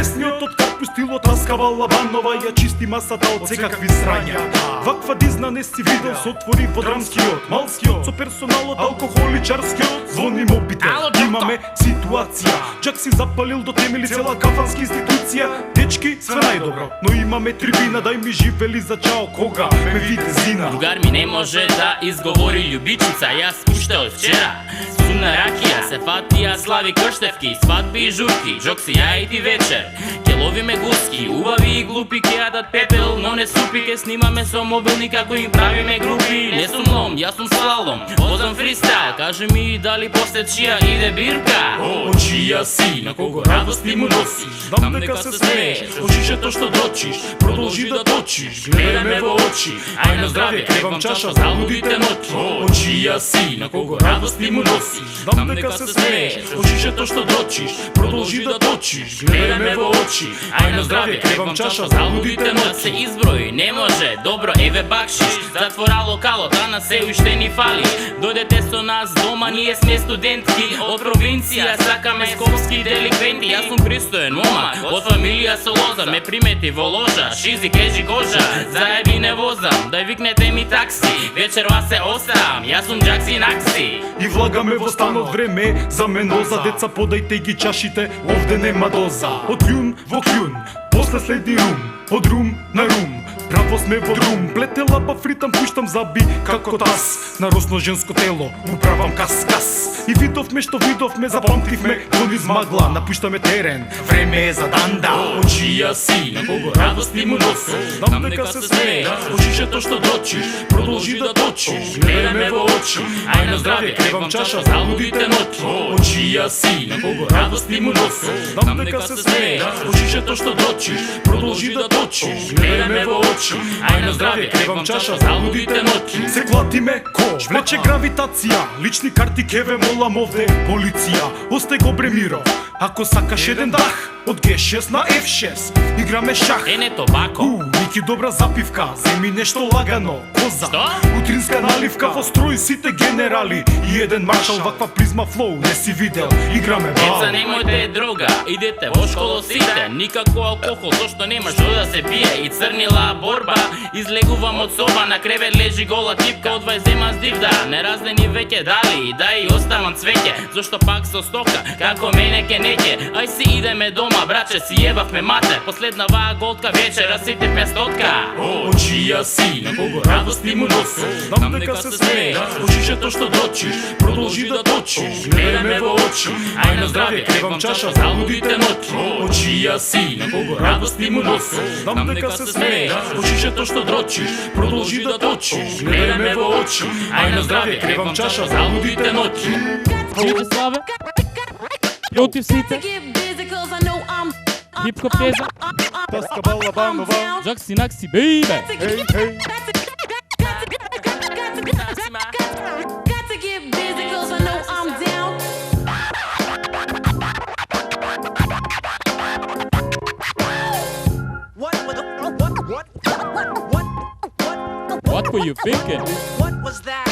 Песниот од какви стилот раскава Лабанова, ја чисти масата од секакви срања. Ваква дизна не си видел, се отвори во драмскиот, малскиот, со персоналот, алкохоличарскиот. Звони мобител, имаме ситуација. Джак си запалил до темели цела кафанска институција. Дечки, све најдобро, но имаме трибина, дај ми живели за чао кога ме виде зина. Другар ми не може да изговори љубичица, јас уште од вчера сумна ракија, се фатија, слави крштевки, свадби и журки, джокси, ја и ти вечер. Ке ловиме гуски, убави и глупи, ке јадат пепел, но не супи, ке снимаме со мобилни како им правиме групи. Не сум лом, јас сум слалом, возам фристайл, кажи ми дали после чија иде бирка. О, чија си, на кого радост ти му носиш, знам дека се смееш, очишето што дочиш, продолжи да точиш, гледај ме во очи, ај на здравје, кревам чаша за лудите ноќи. О, чија си, на кого радост ти му носиш, знам дека се смееш, очишето што дочиш, продолжи да точиш, гледај ме во очи, ај на здравје, кревам чаша за лудите ноќи. Се изброи, не може, добро, еве бакшиш, затвора локалот, а се уште ни фали. Дојдете со нас дома, ние сме студентки од провинција, сакаме скопски деликвенти. Јас сум пристоен момак, од фамилија со лоза, ме примети во ложа, шизи, кежи, кожа, заеби не возам, дај викнете ми такси, вечерва се оставам, јас сум Джакси Накси. И влагаме во станот време за меноза, деца подајте ги чашите, овде нема доза. Од кљун во кљун, после следи рум, од рум на рум, право сме во рум. Плете лапа фритам, пуштам заби како тас, на росно женско тело управам кас-кас. И видовме што видовме, запамтивме кон измагла, напуштаме терен, време е за данда. О, чија си, на кого радост ти му носиш, знам дека се смееш, очишето што дочиш, продолжи да точиш, гледај ме во очи, ај на здравје, кревам чаша за лудите ноќи. О, чија си, на кого радост ти му носиш, знам дека се смееш, очишето што дочиш, продолжи да точиш, гледај ме во очи, ај на здравје, кревам чаша за лудите ноќи. Се клатиме ко, влече гравитација, лични карти кеве молам овде, полиција, осте го Бремиро, ако сакаш еден дах, од G6 на F6, играме шах. Ене тобако. Ники добра запивка, земи нешто лагано, коза. Што? Утринска наливка, во строј сите генерали, и еден маршал, ваква призма флоу, не си видел, играме бал. Деца, немојте дрога, идете во школа сите, никако алкохол, зашто нема што да се пие, и црнила борба, излегувам од соба, на кревет лежи гола типка, од 20 зема здивда, нераздени веќе дали, да и оставам цвеќе, зашто пак со стока, како мене ке неќе, ај си идеме дома, браче, си ебавме мате, последна ваа голтка вечера, сите 500-ка. О, чија си, на кого радост ти му носиш, знам дека се смееш, очишето што дочиш, продолжи да точиш, гледај ме во очи, ај на здравје, кревам чаша за лудите ноќи. О, чија си, на кого радост ти му носиш, знам дека се смееш, очишето што дрочиш, продолжи да точиш, гледај ме во очи, ај на здравје, кревам чаша за лудите ноќи. Повеќе славе, јутив сите, хип-хоп теза, Таска Балабанова, Джакси Накси, бейбе. Ей, ей. What were you thinking? What was that?